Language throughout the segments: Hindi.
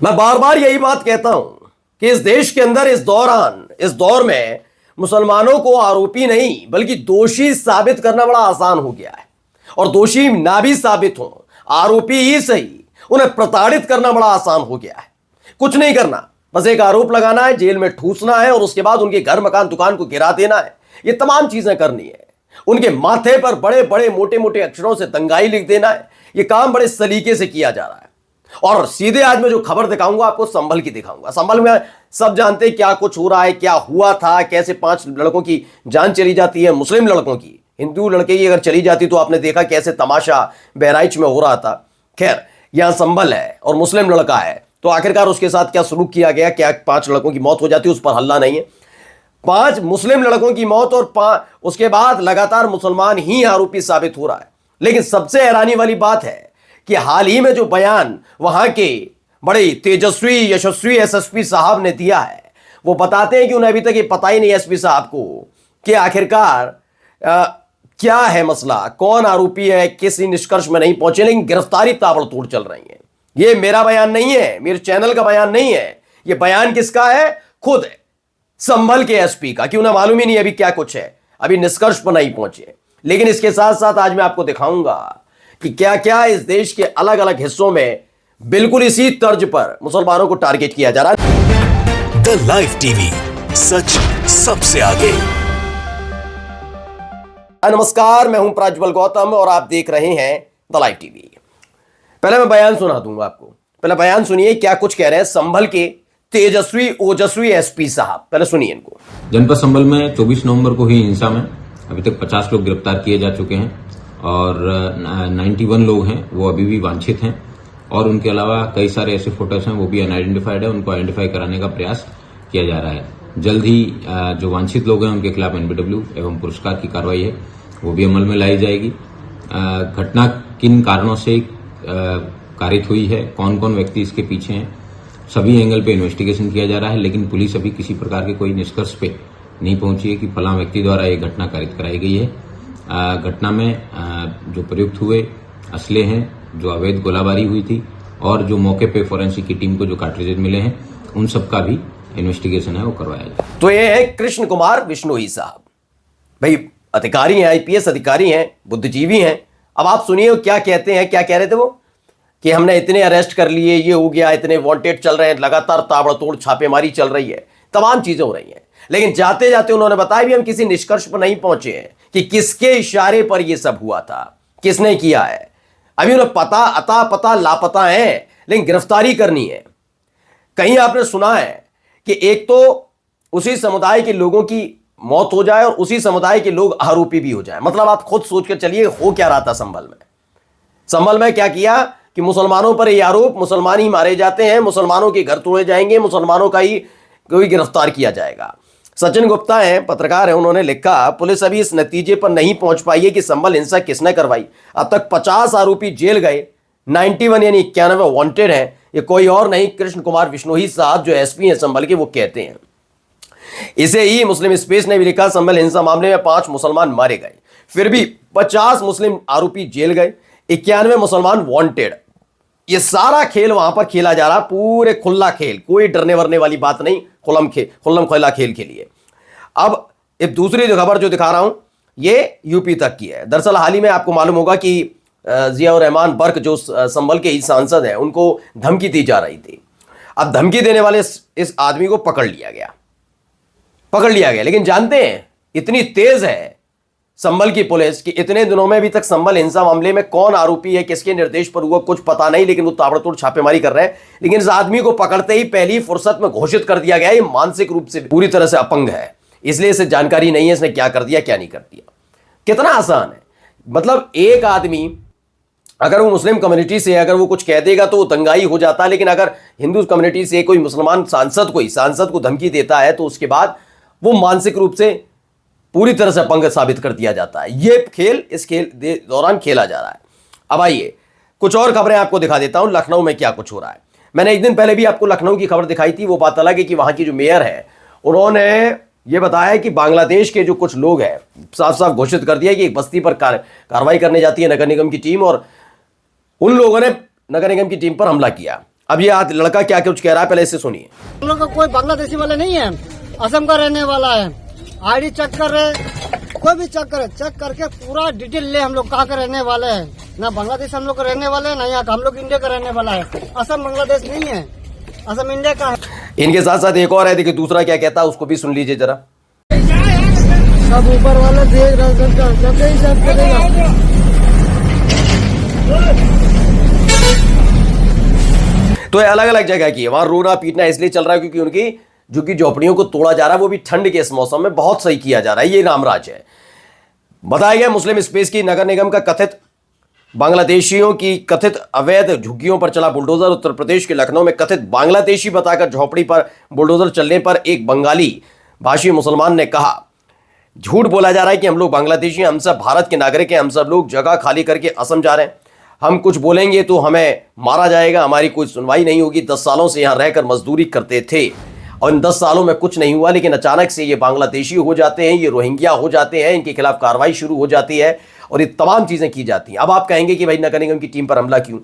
मैं बार बार यही बात कहता हूं कि इस देश के अंदर इस दौर में मुसलमानों को आरोपी नहीं बल्कि दोषी साबित करना बड़ा आसान हो गया है। और दोषी ना भी साबित हो, आरोपी ही सही, उन्हें प्रताड़ित करना बड़ा आसान हो गया है। कुछ नहीं करना, बस एक आरोप लगाना है, जेल में ठूसना है और उसके बाद उनके घर मकान दुकान को गिरा देना है। ये तमाम चीजें करनी है। उनके माथे पर बड़े बड़े मोटे मोटे अक्षरों से दंगाई लिख देना है। ये काम बड़े सलीके से किया जा रहा है। और सीधे आज मैं जो खबर दिखाऊंगा आपको संभल की दिखाऊंगा। संभल में सब जानते हैं क्या कुछ हो रहा है, क्या हुआ था, कैसे 5 लड़कों की जान चली जाती है, मुस्लिम लड़कों की। हिंदू लड़के की अगर चली जाती तो आपने देखा कैसे तमाशा बहराइच में हो रहा था। खैर, यहां संभल है और मुस्लिम लड़का है, तो आखिरकार उसके साथ क्या सलूक किया गया, क्या 5 लड़कों की मौत हो जाती, उस पर हल्ला नहीं है। 5 मुस्लिम लड़कों की मौत और उसके बाद लगातार मुसलमान ही आरोपी साबित हो रहा है। लेकिन सबसे हैरानी वाली बात है कि हाल ही में जो बयान वहां के बड़े तेजस्वी यशस्वी एसएसपी साहब ने दिया है, वो बताते हैं कि उन्हें अभी तक ये पता ही नहीं एसपी साहब को कि आखिरकार क्या है मसला, कौन आरोपी है, किसी निष्कर्ष में नहीं पहुंचे। लेकिन गिरफ्तारी ताबड़तोड़ चल रही है। ये मेरा बयान नहीं है, मेरे चैनल का बयान नहीं है। ये बयान किसका है? खुद है संभल के एसपी का, कि उन्हें मालूम ही नहीं अभी क्या कुछ है, अभी निष्कर्ष पर नहीं पहुंचे। लेकिन इसके साथ साथ आज मैं आपको दिखाऊंगा कि क्या क्या इस देश के अलग अलग हिस्सों में बिल्कुल इसी तर्ज पर मुसलमानों को टारगेट किया जा रहा है। द लाइव टीवी, सच सबसे आगे। नमस्कार, मैं हूं प्रज्वल गौतम और आप देख रहे हैं द लाइव टीवी। पहले मैं बयान सुना दूंगा आपको। पहले बयान सुनिए क्या कुछ कह रहे हैं संभल के तेजस्वी ओजस्वी एसपी साहब। पहले सुनिए इनको। जनपद संभल में 24 नवंबर को हुई हिंसा में अभी तक 50 लोग गिरफ्तार किए जा चुके हैं और 91 लोग हैं वो अभी भी वांछित हैं। और उनके अलावा कई सारे ऐसे फोटोज हैं वो भी अनआइडेंटिफाइड है, उनको आइडेंटिफाई कराने का प्रयास किया जा रहा है। जल्द ही जो वांछित लोग हैं उनके खिलाफ एनबीडब्ल्यू एवं पुरस्कार की कार्रवाई है वो भी अमल में लाई जाएगी। घटना किन कारणों से कारित हुई है, कौन कौन व्यक्ति इसके पीछे हैं, सभी एंगल पे इन्वेस्टिगेशन किया जा रहा है। लेकिन पुलिस अभी किसी प्रकार के कोई निष्कर्ष पे नहीं पहुंची है कि फलां व्यक्ति द्वारा ये घटना कारित कराई गई है। घटना में जो प्रयुक्त हुए असले हैं, जो अवैध गोलाबारी हुई थी और जो मौके पे फोरेंसिक की टीम को जो कार्ट्रिजेज मिले हैं, उन सब का भी इन्वेस्टिगेशन है वो करवाया जाए। तो ये है कृष्ण कुमार विश्नोई साहब। भाई अधिकारी हैं, आईपीएस अधिकारी हैं, बुद्धिजीवी हैं। अब आप सुनिए क्या कहते हैं। क्या कह रहे थे वो कि हमने इतने अरेस्ट कर लिए, ये हो गया, इतने वांटेड चल रहे हैं, लगातार ताबड़तोड़ छापेमारी चल रही है, तमाम चीजें हो रही हैं। लेकिन जाते जाते उन्होंने बताया भी हम किसी निष्कर्ष पर नहीं पहुंचे हैं कि किसके इशारे पर यह सब हुआ था, किसने किया है। अभी उन्हें पता अता पता लापता है, लेकिन गिरफ्तारी करनी है। कहीं आपने सुना है कि एक तो उसी समुदाय के लोगों की मौत हो जाए और उसी समुदाय के लोग आरोपी भी हो जाए। मतलब आप खुद सोच कर चलिए हो क्या रहा था संभल में। संभल में क्या किया कि मुसलमानों पर यह आरोप, मुसलमान ही मारे जाते हैं, मुसलमानों के घर तोड़े जाएंगे, मुसलमानों का ही कोई गिरफ्तार किया जाएगा। सचिन गुप्ता हैं, पत्रकार हैं, उन्होंने लिखा पुलिस अभी इस नतीजे पर नहीं पहुंच पाई है कि संभल हिंसा किसने करवाई। अब तक 50 आरोपी जेल गए, 91 यानी 91 वांटेड हैं। ये कोई और नहीं, कृष्ण कुमार विश्नोई साहब जो एसपी हैं संभल के, वो कहते हैं। इसे ही मुस्लिम स्पेस ने भी लिखा संभल हिंसा मामले में 5 मुसलमान मारे गए, फिर भी 50 मुस्लिम आरोपी जेल गए, 91 मुसलमान वांटेड। ये सारा खेल वहां पर खेला जा रहा, पूरे खुला खेल, कोई डरने वरने वाली बात नहीं, खुल्लम खुला खेल खेलिए। अब एक दूसरी जो खबर जो दिखा रहा हूं ये यूपी तक की है। दरअसल हाल ही में आपको मालूम होगा कि जियाउर रहमान बर्क जो संभल के ही सांसद हैं, उनको धमकी दी जा रही थी। अब धमकी देने वाले इस आदमी को पकड़ लिया गया। लेकिन जानते हैं इतनी तेज है संभल की पुलिस कि इतने दिनों में अभी तक संभल हिंसा मामले में कौन आरोपी है, किसके निर्देश पर हुआ, कुछ पता नहीं। लेकिन वो ताबड़तोड़ छापेमारी कर रहे हैं। लेकिन इस आदमी को पकड़ते ही पहली फुर्सत में घोषित कर दिया गया ये मानसिक रूप से पूरी तरह से अपंग है, इसलिए इसे जानकारी नहीं है इसने क्या कर दिया क्या नहीं कर दिया। कितना आसान है। मतलब एक आदमी अगर वो मुस्लिम कम्युनिटी से अगर वो कुछ कह देगा तो वो दंगाई हो जाता है, लेकिन अगर हिंदू कम्युनिटी से कोई मुसलमान सांसद को धमकी देता है तो उसके बाद वो मानसिक रूप से पूरी तरह से अपंग साबित कर दिया जाता है। ये खेल इस खेल दौरान खेला जा रहा है। अब आइए कुछ और खबरें आपको दिखा देता हूं लखनऊ में क्या कुछ हो रहा है। मैंने एक दिन पहले भी आपको लखनऊ की खबर दिखाई थी। वो बात अलग है कि वहां की जो मेयर है उन्होंने ये बताया कि बांग्लादेश के जो कुछ लोग हैं साफ साफ घोषित कर दिया कि एक बस्ती पर कार्रवाई करने जाती है नगर निगम की टीम, और उन लोगों ने नगर निगम की टीम पर हमला किया। अब ये आज लड़का क्या कुछ कह रहा है, पहले इससे सुनिए। हम लोग का कोई बांग्लादेशी वाले नहीं है, असम का रहने वाला है। आईडी चेक कर रहे, कोई भी चेक करे, चेक करके पूरा डिटेल ले हम लोग कहाँ के रहने वाले हैं। ना बांग्लादेश हम लोग रहने वाले हैं, ना यहाँ का। हम लोग इंडिया का रहने वाला है। असम बांग्लादेश नहीं है, असम इंडिया का है। इनके साथ साथ एक और है, देखिए दूसरा क्या कहता है, उसको भी सुन लीजिए जरा। सब ऊपर वाले देख रहे हैं, जब ही सब करेगा। तो अलग अलग जगह की है, वहां रोना पीटना इसलिए चल रहा है क्योंकि उनकी जो कि झोपड़ियों को तोड़ा जा रहा है, वो भी ठंड के इस मौसम में बहुत सही किया जा रहा है। ये रामराज है। बताया गया मुस्लिम स्पेस की नगर निगम का कथित बांग्लादेशियों की कथित अवैध झुग्गियों पर चला बुलडोजर। उत्तर प्रदेश के लखनऊ में कथित बांग्लादेशी बताकर झोपड़ी पर बुलडोजर चलने पर एक बंगाली भाषी मुसलमान ने कहा, झूठ बोला जा रहा है कि हम लोग बांग्लादेशी हैं, हम सब भारत के नागरिक हैं, हम सब लोग जगह खाली करके असम जा रहे हैं। हम कुछ बोलेंगे तो हमें मारा जाएगा, हमारी कोई सुनवाई नहीं होगी। 10 सालों से यहाँ रहकर मजदूरी करते थे और इन 10 सालों में कुछ नहीं हुआ, लेकिन अचानक से ये बांग्लादेशी हो जाते हैं, ये रोहिंग्या हो जाते हैं, इनके खिलाफ कार्रवाई शुरू हो जाती है और ये तमाम चीज़ें की जाती हैं। अब आप कहेंगे कि भाई नगर निगम की टीम पर हमला क्यों?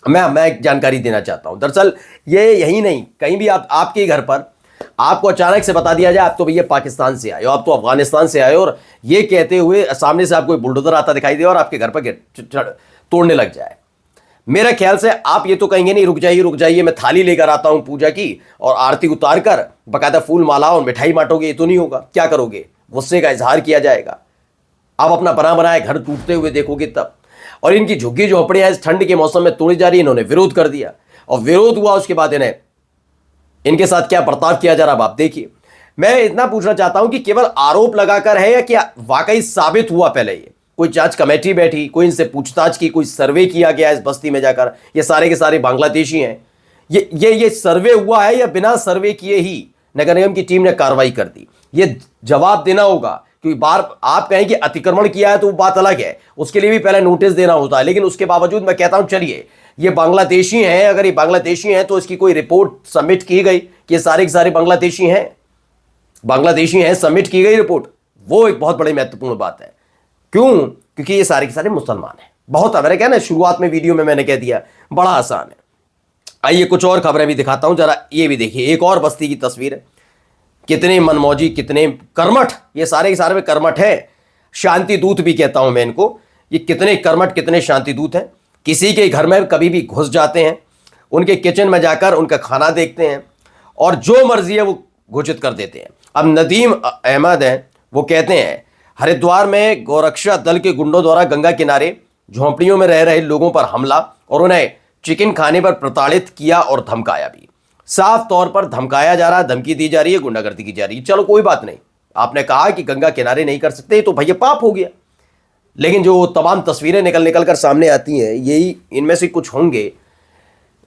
मैं एक जानकारी देना चाहता हूँ। दरअसल ये यही नहीं, कहीं भी आपके घर पर आपको अचानक से बता दिया जाए आप तो भैया पाकिस्तान से आए हो, आप तो अफगानिस्तान से आए हो, और ये कहते हुए सामने से आपको बुलडोजर आता दिखाई दे और आपके घर पर तोड़ने लग जाए, मेरे ख्याल से आप ये तो कहेंगे नहीं रुक जाइए मैं थाली लेकर आता हूं पूजा की और आरती उतार कर बकायदा फूल माला और मिठाई बांटोगे। ये तो नहीं होगा। क्या करोगे? गुस्से का इजहार किया जाएगा। आप अपना बना बनाया घर टूटते हुए देखोगे तब। और इनकी झुग्गी झोपड़ियां इस ठंड के मौसम में तोड़ी जा रही है। इन्होंने विरोध कर दिया और विरोध हुआ, उसके बाद इनके साथ क्या बर्ताव किया जा रहा है आप देखिए। मैं इतना पूछना चाहता हूं कि केवल आरोप लगाकर है या क्या वाकई साबित हुआ? पहले ये कोई जांच कमेटी बैठी, कोई इनसे पूछताछ की, कोई सर्वे किया गया इस बस्ती में जाकर? ये सारे के सारे बांग्लादेशी हैं। ये सर्वे हुआ है या बिना सर्वे किए ही नगर निगम की टीम ने कार्रवाई कर दी? ये जवाब देना होगा। क्योंकि बार आप कहें कि अतिक्रमण किया है तो वो बात अलग है, उसके लिए भी पहले नोटिस देना होता है। लेकिन उसके बावजूद मैं कहता हूं चलिए ये बांग्लादेशी हैं, अगर ये बांग्लादेशी हैं तो इसकी कोई रिपोर्ट सबमिट की गई कि ये सारे के सारे बांग्लादेशी हैं, सबमिट की गई रिपोर्ट? वो एक बहुत बड़ी महत्वपूर्ण बात है। क्यों? क्योंकि ये सारे के सारे मुसलमान हैं। बहुत मैंने कहा ना शुरुआत में वीडियो में मैंने कह दिया, बड़ा आसान है। आइए कुछ और खबरें भी दिखाता हूं जरा। ये भी देखिए, एक और बस्ती की तस्वीर है। कितने मनमौजी, कितने कर्मठ, ये सारे के सारे में कर्मठ है। शांति दूत भी कहता हूं मैं इनको। ये कितने कर्मठ, कितने शांति दूत हैं। किसी के घर में कभी भी घुस जाते हैं, उनके किचन में जाकर उनका खाना देखते हैं और जो मर्जी है वो घोषित कर देते हैं। अब नदीम अहमद हैं, वो कहते हैं हरिद्वार में गौरक्षा दल के गुंडों द्वारा गंगा किनारे झोंपड़ियों में रह रहे लोगों पर हमला और उन्हें चिकन खाने पर प्रताड़ित किया और धमकाया भी। साफ तौर पर धमकाया जा रहा है, धमकी दी जा रही है, गुंडागर्दी की जा रही है। चलो कोई बात नहीं, आपने कहा कि गंगा किनारे नहीं कर सकते तो भैया पाप हो गया। लेकिन जो तमाम तस्वीरें निकल कर सामने आती हैं, यही इनमें से कुछ होंगे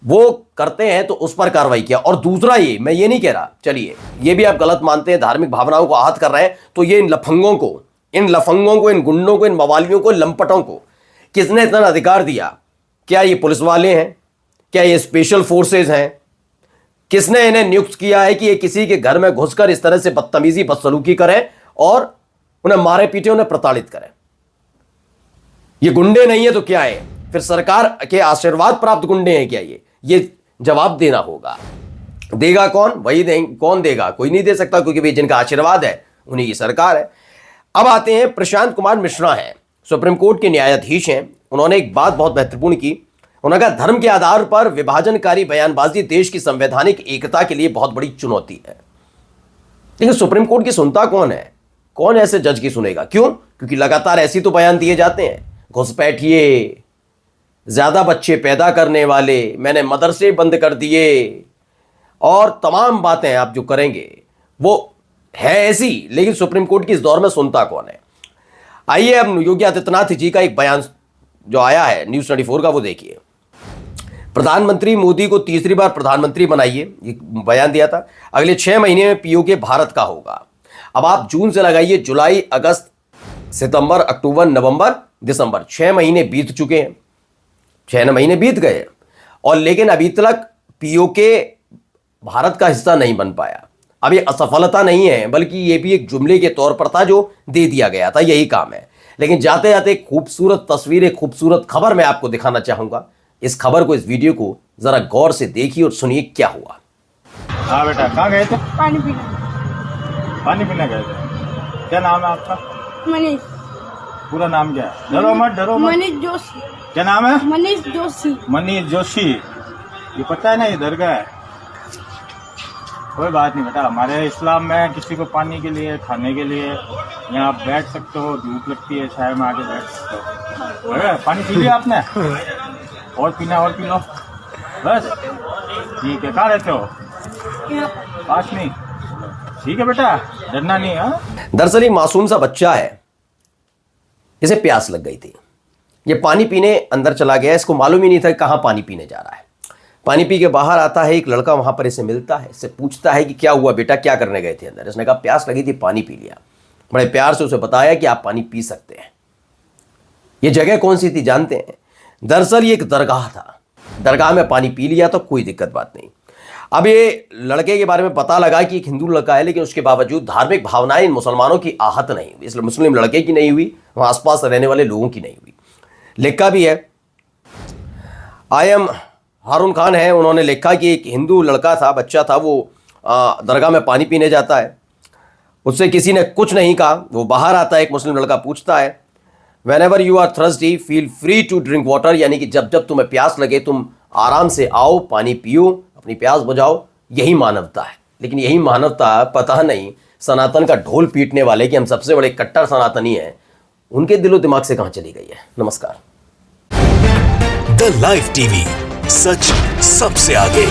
वो करते हैं तो उस पर कार्रवाई किया। और दूसरा, ये मैं ये नहीं कह रहा, चलिए ये भी आप गलत मानते हैं, धार्मिक भावनाओं को आहत कर रहे हैं, तो ये इन लफंगों को, इन गुंडों को, इन मवालियों को, लंपटों को किसने इतना अधिकार दिया? क्या ये पुलिस वाले हैं? क्या ये स्पेशल फोर्सेज हैं? किसने इन्हें नियुक्त किया है कि ये किसी के घर में घुसकर इस तरह से बदतमीजी, बदसलूकी करें और उन्हें मारे पीटे, उन्हें प्रताड़ित करें? ये गुंडे नहीं है तो क्या है? फिर सरकार के आशीर्वाद प्राप्त गुंडे हैं क्या ये जवाब देना होगा। देगा कौन? कौन देगा? कोई नहीं दे सकता, क्योंकि भाई जिनका आशीर्वाद है उन्हीं की सरकार है। अब आते हैं प्रशांत कुमार मिश्रा हैं, सुप्रीम कोर्ट के न्यायाधीश हैं। उन्होंने एक बात बहुत महत्वपूर्ण की। उन्होंने कहा धर्म के आधार पर विभाजनकारी बयानबाजी देश की संवैधानिक एकता के लिए बहुत बड़ी चुनौती है। लेकिन सुप्रीम कोर्ट की सुनता कौन है? कौन ऐसे जज की सुनेगा? क्यों? क्योंकि लगातार ऐसी तो बयान दिए जाते हैं, घुसपैठिए, ज्यादा बच्चे पैदा करने वाले, मैंने मदरसे बंद कर दिए, और तमाम बातें आप जो करेंगे वो है ऐसी। लेकिन सुप्रीम कोर्ट की इस दौर में सुनता कौन है? आइए अब योगी आदित्यनाथ जी का एक बयान जो आया है न्यूज़ 24 का, वो देखिए। प्रधानमंत्री मोदी को तीसरी बार प्रधानमंत्री बनाइए, ये बयान दिया था। अगले 6 महीने में पीओके भारत का होगा। अब आप जून से लगाइए, जुलाई, अगस्त, सितंबर, अक्टूबर, नवंबर, दिसंबर, 6 महीने बीत चुके हैं, 6 महीने बीत गए और लेकिन अभी तक पीओके भारत का हिस्सा नहीं बन पाया। अब ये असफलता नहीं है, बल्कि ये भी एक जुमले के तौर पर था जो दे दिया गया था, यही काम है। लेकिन जाते जाते खूबसूरत तस्वीर, खूबसूरत खबर मैं आपको दिखाना चाहूंगा। इस खबर को, इस वीडियो को जरा गौर से देखिए और सुनिए क्या हुआ। हाँ बेटा, कहाँ गए थे? पानी पीना। पानी पीने गए थे। क्या नाम है आपका? मनीष। पूरा नाम क्या है? डरो मत, डरो मत। मनीष जोशी। क्या नाम है? मनीष जोशी। मनीष जोशी। ये पता है ना, ये दरगाह है। कोई बात नहीं बेटा, हमारे इस्लाम में किसी को पानी के लिए, खाने के लिए यहाँ आप बैठ सकते हो, धूप लगती है, छाया में आके बैठ सकते हो। अरे पानी पी लिया आपने? और पीना, और पी लो बस। ठीक है, कहाँ रहते हो? यहाँ पास में? ठीक है बेटा, डरना नहीं। हाँ, दरअसल एक मासूम सा बच्चा है, इसे प्यास लग गई थी। ये पानी पीने अंदर चला गया, इसको मालूम ही नहीं था कहाँ पानी पीने जा रहा है। पानी पी के बाहर आता है, एक लड़का वहां पर इसे मिलता है, इससे पूछता है कि क्या हुआ बेटा, क्या करने गए थे अंदर? इसने कहा प्यास लगी थी, पानी पी लिया। बड़े प्यार से उसे बताया कि आप पानी पी सकते हैं। ये जगह कौन सी थी जानते हैं? दरअसल ये एक दरगाह था। दरगाह में पानी पी लिया तो कोई दिक्कत बात नहीं। अब ये लड़के के बारे में पता लगा कि एक हिंदू लड़का है, लेकिन उसके बावजूद धार्मिक भावनाएं इन मुसलमानों की आहत नहीं हुई। इस मुस्लिम लड़के की नहीं हुई, वहां आसपास रहने वाले लोगों की नहीं हुई। लिखा भी है, आई एम हारून खान है, उन्होंने लिखा कि एक हिंदू लड़का था, बच्चा था, वो दरगाह में पानी पीने जाता है। उससे किसी ने कुछ नहीं कहा। वो बाहर आता है, एक मुस्लिम लड़का पूछता है, Whenever you are thirsty, feel free to drink water, यानी कि जब जब तुम्हें प्यास लगे तुम आराम से आओ, पानी पियो, अपनी प्यास बुझाओ। यही मानवता है। लेकिन यही मानवता पता नहीं सनातन का ढोल पीटने वाले कि हम सबसे बड़े कट्टर सनातनी हैं, उनके दिलो दिमाग से कहां चली गई है। नमस्कार। द लाइव टीवी, सच सबसे आगे।